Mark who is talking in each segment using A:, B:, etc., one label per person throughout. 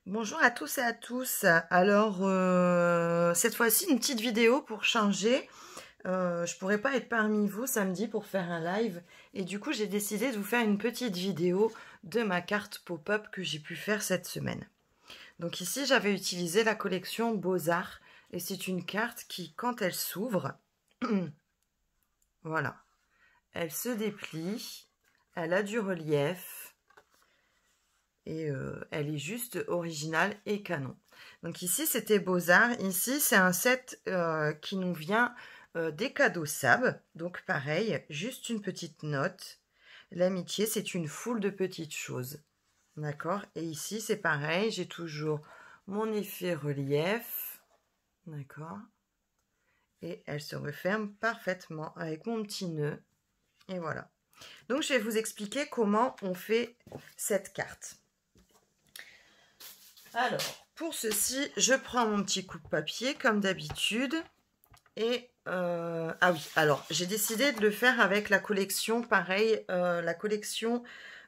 A: Bonjour à tous et à tous. Alors, cette fois-ci, une petite vidéo pour changer. Je pourrais pas être parmi vous samedi pour faire un live. Et du coup, j'ai décidé de vous faire une petite vidéo de ma carte pop-up que j'ai pu faire cette semaine. Donc ici, j'avais utilisé la collection Beaux-Arts. Et c'est une carte qui, quand elle s'ouvre, voilà, elle se déplie. Elle a du relief. Et elle est juste originale et canon. Donc ici, c'était Beaux-Arts. Ici, c'est un set qui nous vient des cadeaux Sab. Donc pareil, juste une petite note. L'amitié, c'est une foule de petites choses. D'accord? Et ici, c'est pareil. J'ai toujours mon effet relief. D'accord? Et elle se referme parfaitement avec mon petit nœud. Et voilà. Donc, je vais vous expliquer comment on fait cette carte. Alors, pour ceci, je prends mon petit coupe-papier comme d'habitude. Et, ah oui, alors, j'ai décidé de le faire avec la collection, pareil, la collection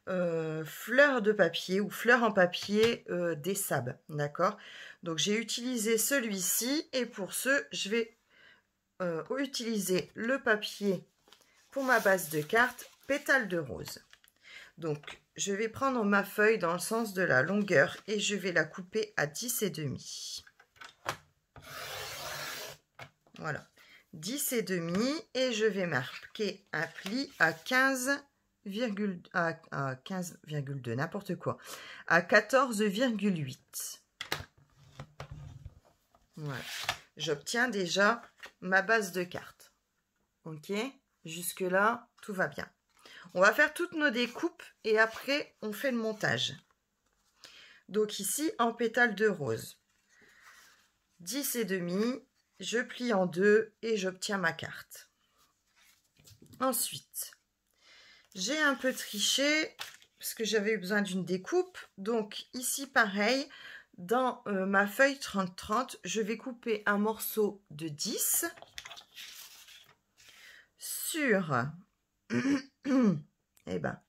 A: fleurs de papier ou fleurs en papier des Sab, d'accord? Donc, j'ai utilisé celui-ci et pour ce, je vais utiliser le papier pour ma base de carte, pétales de rose. Donc, je vais prendre ma feuille dans le sens de la longueur et je vais la couper à 10,5. Voilà, 10,5 et je vais marquer un pli à 15,2, n'importe quoi, à 14,8. Voilà, j'obtiens déjà ma base de carte. Ok, jusque-là, tout va bien. On va faire toutes nos découpes et après, on fait le montage. Donc ici, en pétales de rose, 10,5, je plie en deux et j'obtiens ma carte. Ensuite, j'ai un peu triché parce que j'avais besoin d'une découpe. Donc ici, pareil, dans ma feuille 30-30, je vais couper un morceau de 10 sur... eh ben,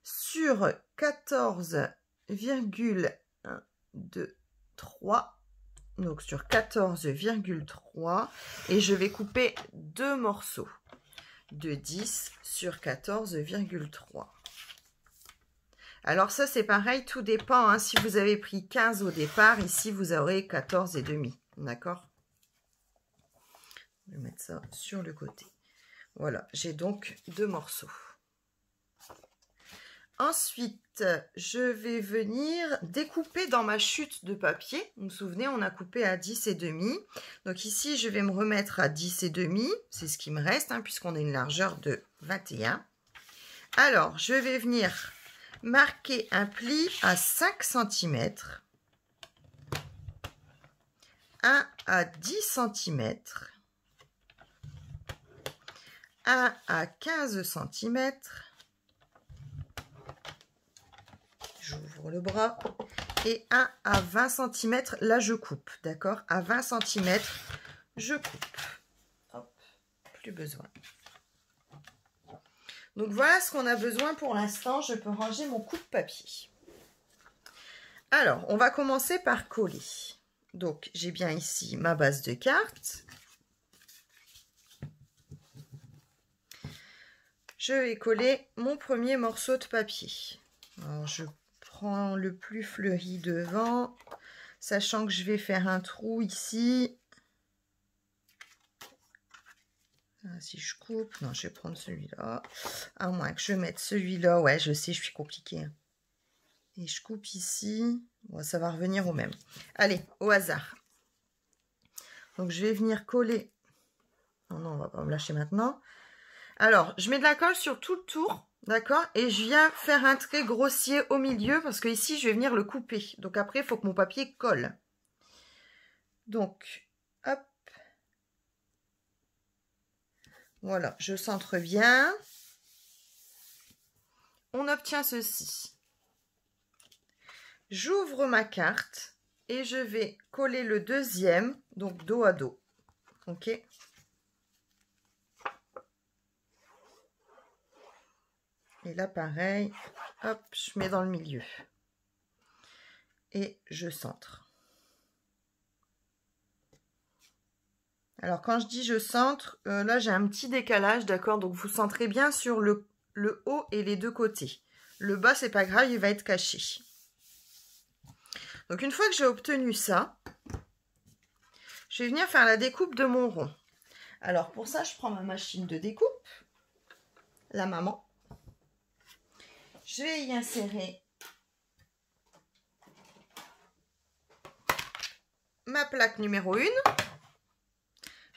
A: sur 14,3, donc sur 14,3, et je vais couper deux morceaux de 10 sur 14,3. Alors ça c'est pareil, tout dépend, hein. Si vous avez pris 15 au départ, ici vous aurez 14,5, d'accord? Je vais mettre ça sur le côté. Voilà, j'ai donc deux morceaux. Ensuite, je vais venir découper dans ma chute de papier. Vous vous souvenez, on a coupé à 10,5. Donc ici, je vais me remettre à 10,5. C'est ce qui me reste, hein, puisqu'on a une largeur de 21. Alors, je vais venir marquer un pli à 5 cm. Un à 10 cm. Un à 15 cm. J'ouvre le bras. Et un à 20 cm, là je coupe, d'accord? À 20 cm, je coupe. Hop, plus besoin. Donc voilà ce qu'on a besoin pour l'instant. Je peux ranger mon coupe-papier. Alors, on va commencer par coller. Donc, j'ai bien ici ma base de carte. Je vais coller mon premier morceau de papier. Alors, je prends le plus fleuri devant, sachant que je vais faire un trou ici. Si je coupe, non, je vais prendre celui-là, à moins que je mette celui-là. Ouais, je sais, je suis compliquée. Et je coupe ici. Bon, ça va revenir au même. Allez, au hasard. Donc, je vais venir coller. Non, non, on va pas me lâcher maintenant. Alors, je mets de la colle sur tout le tour. D'accord? Et je viens faire un trait grossier au milieu parce que ici, je vais venir le couper. Donc après, il faut que mon papier colle. Donc, hop. Voilà, je centre bien. On obtient ceci. J'ouvre ma carte et je vais coller le deuxième, donc dos à dos. Ok? Et là, pareil, hop, je mets dans le milieu. et je centre. Alors quand je dis je centre, là j'ai un petit décalage, d'accord? Donc vous centrez bien sur le haut et les deux côtés. Le bas, c'est pas grave, il va être caché. Donc une fois que j'ai obtenu ça, je vais venir faire la découpe de mon rond. Alors pour ça, je prends ma machine de découpe, la maman. Je vais y insérer ma plaque numéro 1,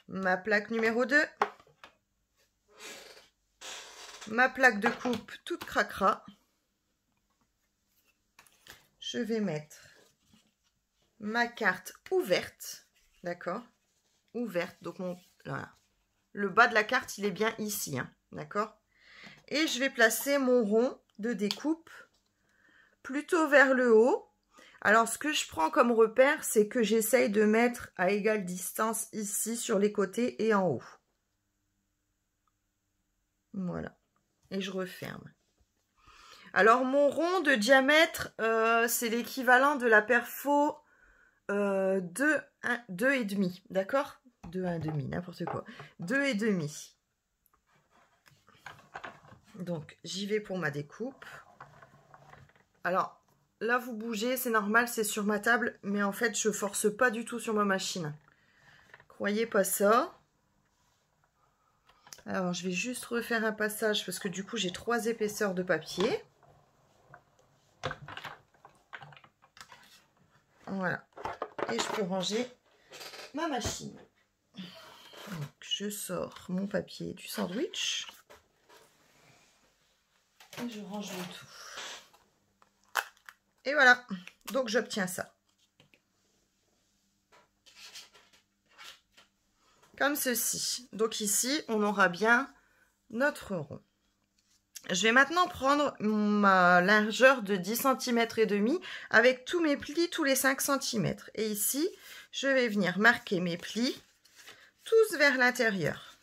A: ma plaque numéro 2, ma plaque de coupe toute cracra. Je vais mettre ma carte ouverte, d'accord? Ouverte, donc voilà. Le bas de la carte, il est bien ici, hein, d'accord? Et je vais placer mon rond de découpe plutôt vers le haut. Alors, ce que je prends comme repère, c'est que j'essaye de mettre à égale distance ici sur les côtés et en haut. Voilà. Et je referme. Alors, mon rond de diamètre, c'est l'équivalent de la perfo 2,5, d'accord? 2,5, n'importe quoi. 2,5. Donc, j'y vais pour ma découpe. Alors, là, vous bougez, c'est normal, c'est sur ma table, mais en fait, je force pas du tout sur ma machine. Croyez pas ça. Alors, je vais juste refaire un passage parce que du coup, j'ai 3 épaisseurs de papier. Voilà. Et je peux ranger ma machine. Donc, je sors mon papier du sandwich. Et je range le tout. Et voilà. Donc, j'obtiens ça. Comme ceci. Donc ici, on aura bien notre rond. Je vais maintenant prendre ma largeur de 10 cm et demi avec tous mes plis, tous les 5 cm. Et ici, je vais venir marquer mes plis tous vers l'intérieur.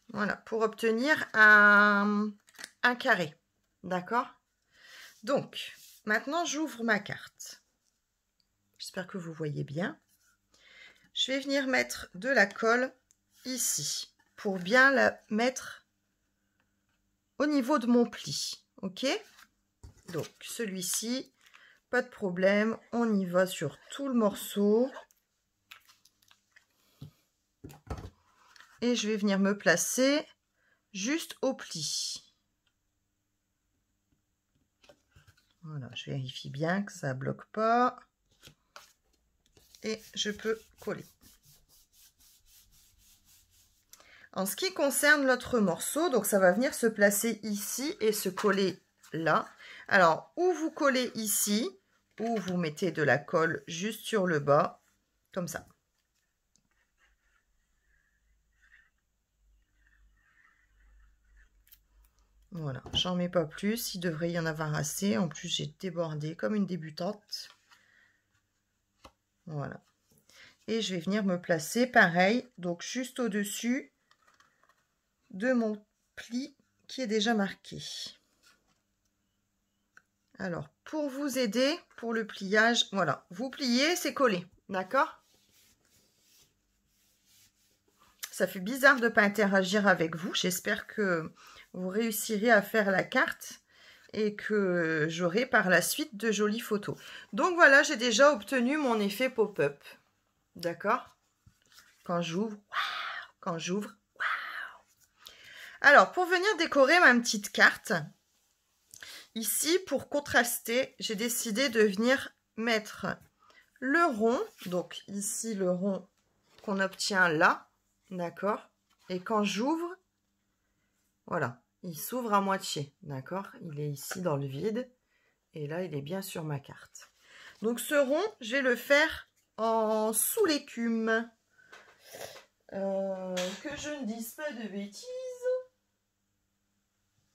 A: Voilà, pour obtenir un carré. D'accord? Donc, maintenant, j'ouvre ma carte. J'espère que vous voyez bien. Je vais venir mettre de la colle ici pour bien la mettre au niveau de mon pli. Ok? Donc, celui-ci, pas de problème. On y va sur tout le morceau. Et je vais venir me placer juste au pli. Voilà, je vérifie bien que ça ne bloque pas. Et je peux coller. En ce qui concerne l'autre morceau, donc ça va venir se placer ici et se coller là. Alors, ou vous collez ici, ou vous mettez de la colle juste sur le bas, comme ça. Voilà, j'en mets pas plus, il devrait y en avoir assez. En plus, j'ai débordé comme une débutante. Voilà. Et je vais venir me placer pareil, donc juste au-dessus de mon pli qui est déjà marqué. Alors, pour vous aider, pour le pliage, voilà, vous pliez, c'est collé, d'accord? Ça fait bizarre de ne pas interagir avec vous. J'espère que vous réussirez à faire la carte et que j'aurai par la suite de jolies photos. Donc voilà, j'ai déjà obtenu mon effet pop-up. D'accord? Quand j'ouvre, waouh! Quand j'ouvre, waouh! Alors, pour venir décorer ma petite carte, ici, pour contraster, j'ai décidé de venir mettre le rond. Donc ici, le rond qu'on obtient là. D'accord? Et quand j'ouvre, voilà, il s'ouvre à moitié. D'accord? Il est ici dans le vide. Et là, il est bien sur ma carte. Donc ce rond, je vais le faire en sous l'écume. Que je ne dise pas de bêtises.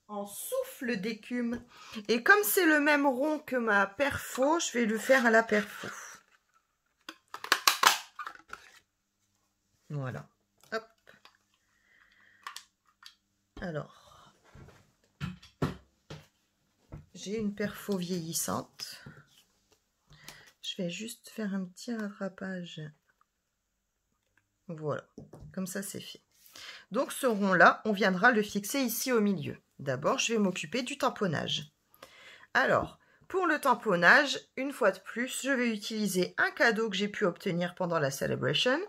A: En souffle d'écume. Et comme c'est le même rond que ma perfo, je vais le faire à la perfo. Voilà. Hop. Alors, j'ai une perfo vieillissante. Je vais juste faire un petit rattrapage. Voilà, comme ça c'est fait. Donc ce rond-là, on viendra le fixer ici au milieu. D'abord, je vais m'occuper du tamponnage. Alors, pour le tamponnage, une fois de plus, je vais utiliser un cadeau que j'ai pu obtenir pendant la celebration.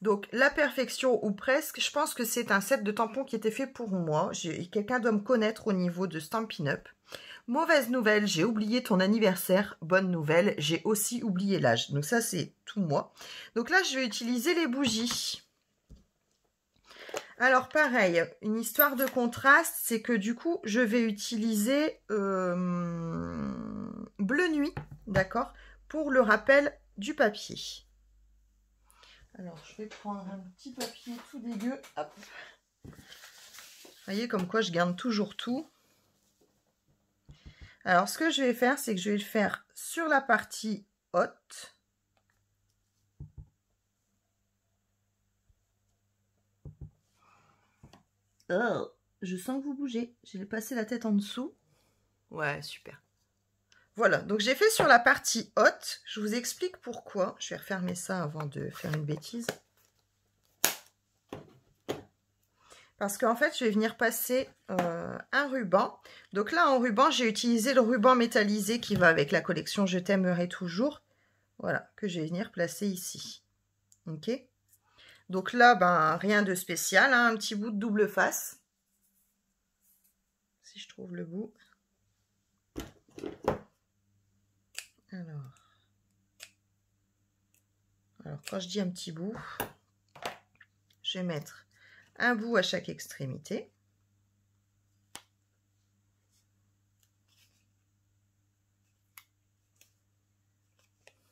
A: Donc, la perfection ou presque, je pense que c'est un set de tampons qui était fait pour moi. Quelqu'un doit me connaître au niveau de Stampin' Up. Mauvaise nouvelle, j'ai oublié ton anniversaire. Bonne nouvelle, j'ai aussi oublié l'âge. Donc ça, c'est tout moi. Donc là, je vais utiliser les bougies. Alors pareil, une histoire de contraste, c'est que du coup, je vais utiliser bleu nuit, d'accord, pour le rappel du papier. Alors, je vais prendre un petit papier tout dégueu. Hop. Vous voyez comme quoi je garde toujours tout. Alors, ce que je vais faire, c'est que je vais le faire sur la partie haute. Oh, je sens que vous bougez. J'ai passé la tête en dessous. Ouais, super. Voilà, donc j'ai fait sur la partie haute. Je vous explique pourquoi. Je vais refermer ça avant de faire une bêtise. Parce qu'en fait, je vais venir passer un ruban. Donc là, en ruban, j'ai utilisé le ruban métallisé qui va avec la collection Je t'aimerai toujours. Voilà, que je vais venir placer ici. Ok. Donc là, ben, rien de spécial, hein, un petit bout de double face. Si je trouve le bout. Alors, quand je dis un petit bout, je vais mettre un bout à chaque extrémité.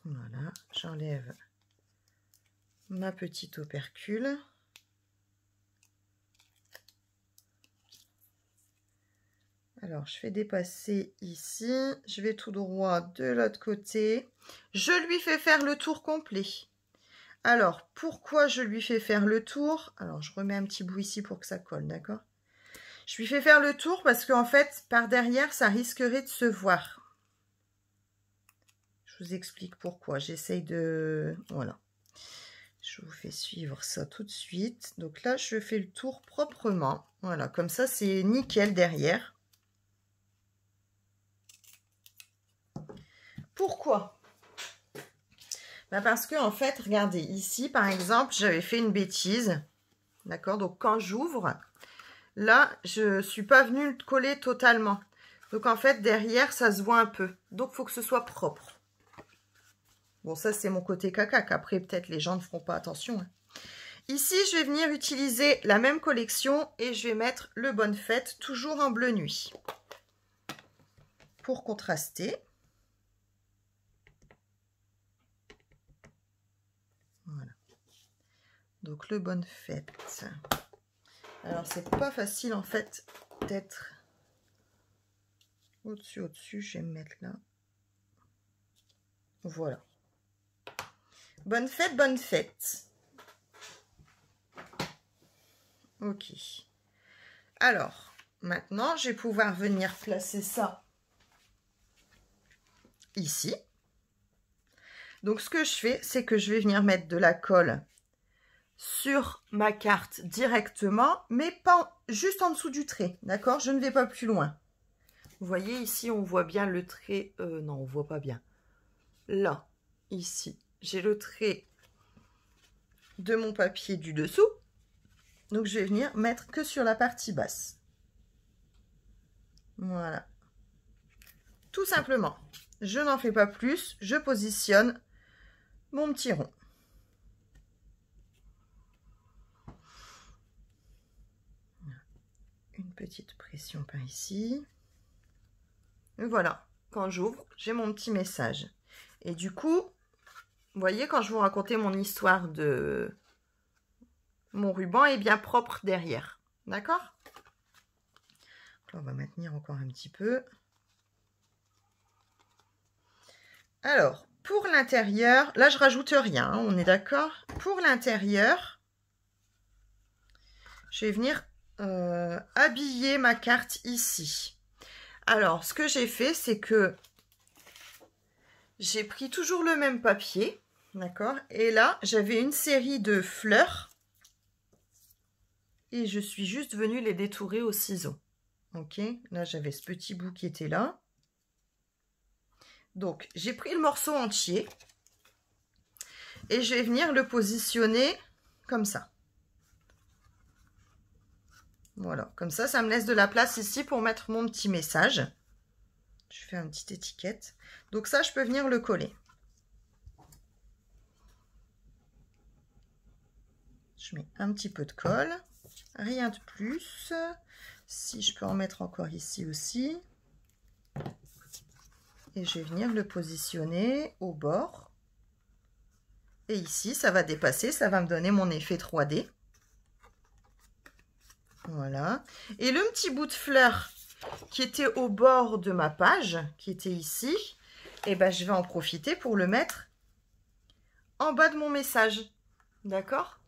A: Voilà, j'enlève ma petite opercule. Alors, je fais dépasser ici. Je vais tout droit de l'autre côté. Je lui fais faire le tour complet. Alors, pourquoi je lui fais faire le tour? Alors, je remets un petit bout ici pour que ça colle, d'accord? Je lui fais faire le tour parce qu'en fait, par derrière, ça risquerait de se voir. Je vous explique pourquoi. J'essaye de... Voilà. Je vous fais suivre ça tout de suite. Donc là, je fais le tour proprement. Voilà, comme ça, c'est nickel derrière. Pourquoi? Ben parce que, en fait, regardez, ici, par exemple, j'avais fait une bêtise. D'accord? Donc, quand j'ouvre, là, je ne suis pas venue le coller totalement. Donc, en fait, derrière, ça se voit un peu. Donc, il faut que ce soit propre. Bon, ça, c'est mon côté caca, qu'après, peut-être, les gens ne feront pas attention. Hein. Ici, je vais venir utiliser la même collection et je vais mettre le Bonne Fête, toujours en bleu nuit. Pour contraster. Voilà. Donc, le Bonne Fête. Alors, c'est pas facile, en fait, d'être au-dessus. Je vais me mettre là. Voilà. Bonne fête, bonne fête. Ok. Alors, maintenant, je vais pouvoir venir placer ça ici. Donc, ce que je fais, c'est que je vais venir mettre de la colle sur ma carte directement, mais pas juste en dessous du trait, d'accord? Je ne vais pas plus loin. Vous voyez, ici, on voit bien le trait... non, on voit pas bien. Là, ici, j'ai le trait de mon papier du dessous. Donc, je vais venir mettre que sur la partie basse. Voilà. Tout simplement. Je n'en fais pas plus. Je positionne mon petit rond. Une petite pression par ici. Et voilà. Quand j'ouvre, j'ai mon petit message. Et du coup, vous voyez, quand je vous racontais mon histoire de... Mon ruban est bien propre derrière. D'accord? On va maintenir encore un petit peu. Alors, pour l'intérieur, là je rajoute rien, hein, on est d'accord? Pour l'intérieur, je vais venir habiller ma carte ici. Alors, ce que j'ai fait, c'est que j'ai pris toujours le même papier, d'accord? Et là, j'avais une série de fleurs et je suis juste venue les détourer au ciseau. Ok, là j'avais ce petit bout qui était là. Donc j'ai pris le morceau entier et je vais venir le positionner comme ça. Voilà, comme ça me laisse de la place ici pour mettre mon petit message. Je fais une petite étiquette. Donc ça, je peux venir le coller. Je mets un petit peu de colle, rien de plus. Si je peux en mettre encore ici aussi. Et je vais venir le positionner au bord. Et ici, ça va dépasser, ça va me donner mon effet 3D. Voilà. Et le petit bout de fleur qui était au bord de ma page, qui était ici, et ben je vais en profiter pour le mettre en bas de mon message. D'accord?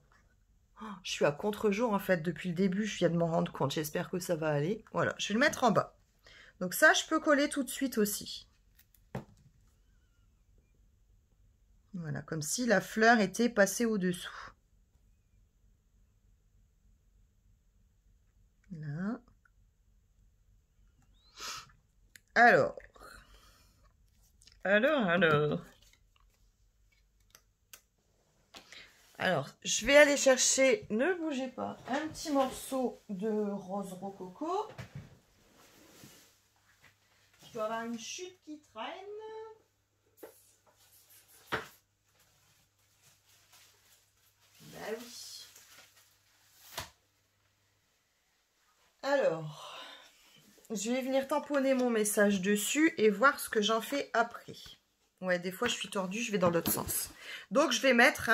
A: Oh, je suis à contre-jour en fait depuis le début, je viens de m'en rendre compte. J'espère que ça va aller. Voilà, je vais le mettre en bas. Donc ça, je peux coller tout de suite aussi. Voilà, comme si la fleur était passée au-dessous. Là. Alors, je vais aller chercher, ne bougez pas, un petit morceau de rose rococo. Je dois avoir une chute qui traîne. Ben oui. Alors, je vais venir tamponner mon message dessus et voir ce que j'en fais après. Ouais, des fois je suis tordue, je vais dans l'autre sens. Donc je vais mettre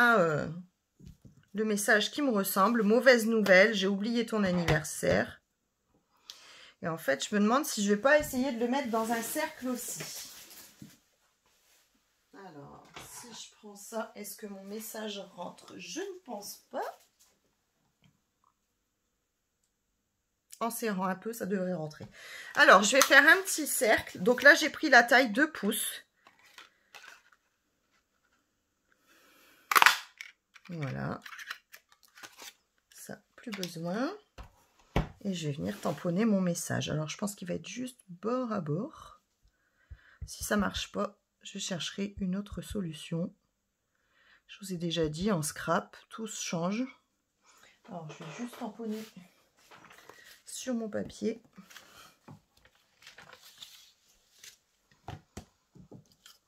A: le message qui me ressemble. Mauvaise nouvelle, j'ai oublié ton anniversaire. Et en fait, je me demande si je vais pas essayer de le mettre dans un cercle aussi. Alors, si je prends ça, est-ce que mon message rentre? Je ne pense pas. En serrant un peu, ça devrait rentrer. Alors, je vais faire un petit cercle. Donc là, j'ai pris la taille 2 pouces. Voilà. Ça, plus besoin. Et je vais venir tamponner mon message. Alors, je pense qu'il va être juste bord à bord. Si ça ne marche pas, je chercherai une autre solution. Je vous ai déjà dit, en scrap, tout se change. Alors, je vais juste tamponner sur mon papier.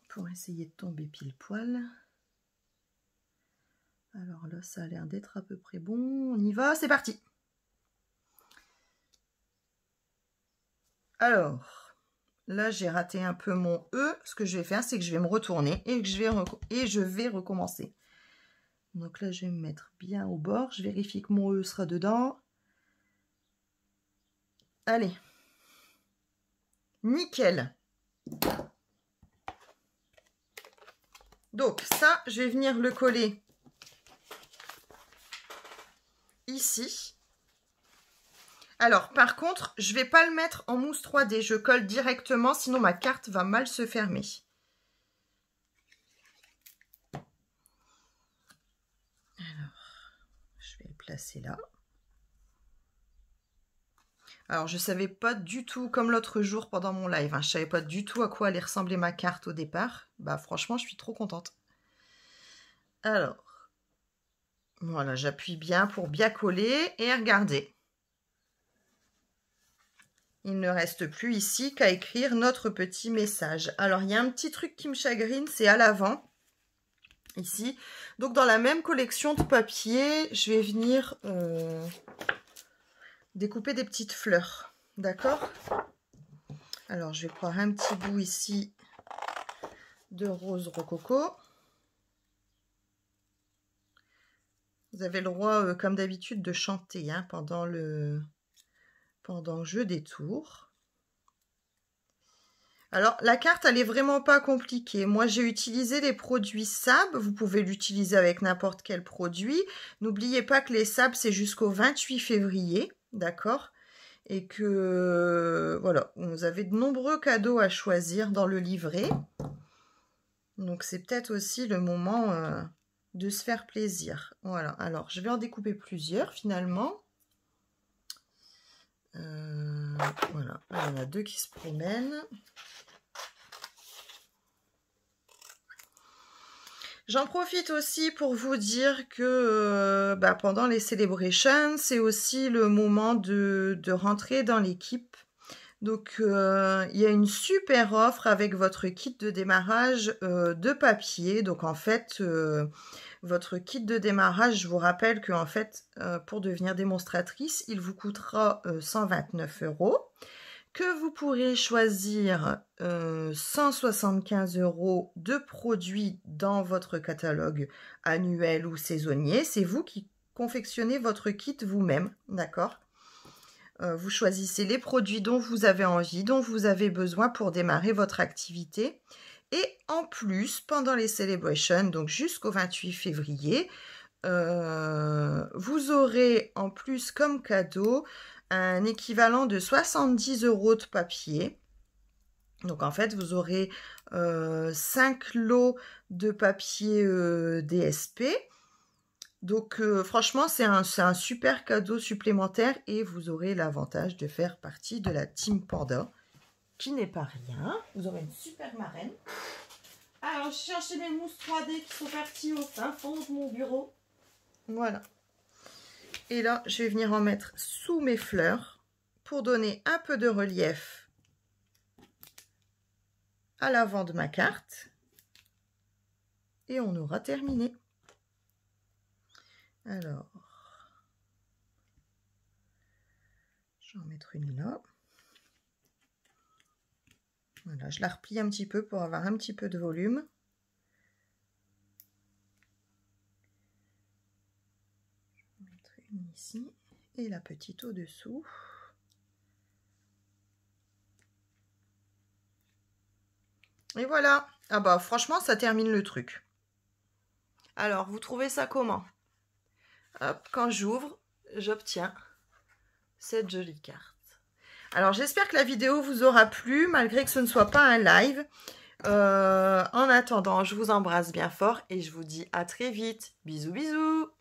A: Pour essayer de tomber pile poil. Alors là, ça a l'air d'être à peu près bon. On y va, c'est parti! Alors, là, j'ai raté un peu mon E. Ce que je vais faire, c'est que je vais me retourner et que je vais recommencer. Donc là, je vais me mettre bien au bord. Je vérifie que mon E sera dedans. Allez. Nickel. Donc ça, je vais venir le coller ici. Alors, par contre, je ne vais pas le mettre en mousse 3D. Je colle directement, sinon ma carte va mal se fermer. Alors, je vais le placer là. Alors, je ne savais pas du tout, comme l'autre jour pendant mon live, hein, je ne savais pas du tout à quoi allait ressembler ma carte au départ. Bah, franchement, je suis trop contente. Alors, voilà, j'appuie bien pour bien coller et regardez. Il ne reste plus ici qu'à écrire notre petit message. Alors, il y a un petit truc qui me chagrine, c'est à l'avant, ici. Donc, dans la même collection de papier, je vais venir découper des petites fleurs. D'accord? Alors, je vais prendre un petit bout ici de rose rococo. Vous avez le droit, comme d'habitude, de chanter hein, pendant le jeu des tours. Alors, la carte, elle est vraiment pas compliquée. Moi, j'ai utilisé les produits Sab. Vous pouvez l'utiliser avec n'importe quel produit. N'oubliez pas que les Sab, c'est jusqu'au 28 février. D'accord? Et que, voilà, vous avez de nombreux cadeaux à choisir dans le livret. Donc, c'est peut-être aussi le moment de se faire plaisir. Voilà. Alors, je vais en découper plusieurs, finalement. Voilà. Là, il y en a 2 qui se promènent. J'en profite aussi pour vous dire que pendant les celebrations, c'est aussi le moment de rentrer dans l'équipe. Donc, il y a une super offre avec votre kit de démarrage de papier. Donc, en fait, votre kit de démarrage, je vous rappelle que en fait, pour devenir démonstratrice, il vous coûtera 129 €. Que vous pourrez choisir 175 € de produits dans votre catalogue annuel ou saisonnier. C'est vous qui confectionnez votre kit vous-même, d'accord ? Vous choisissez les produits dont vous avez envie, dont vous avez besoin pour démarrer votre activité. Et en plus, pendant les celebrations, donc jusqu'au 28 février, vous aurez en plus comme cadeau un équivalent de 70 € de papier. Donc en fait, vous aurez 5 lots de papier DSP. Donc franchement, c'est un super cadeau supplémentaire et vous aurez l'avantage de faire partie de la Team Panda, qui n'est pas rien. Vous aurez une super marraine. Alors, je cherchais mes mousses 3D qui sont parties au fin fond de mon bureau. Voilà. Et là, je vais venir en mettre sous mes fleurs pour donner un peu de relief à l'avant de ma carte. Et on aura terminé. Alors, je vais en mettre une là. Voilà, je la replie un petit peu pour avoir un petit peu de volume. Je vais en mettre une ici et la petite au-dessous. Et voilà. Ah bah franchement, ça termine le truc. Alors, vous trouvez ça comment? Hop, quand j'ouvre, j'obtiens cette jolie carte. Alors, j'espère que la vidéo vous aura plu, malgré que ce ne soit pas un live. En attendant, je vous embrasse bien fort et je vous dis à très vite. Bisous, bisous!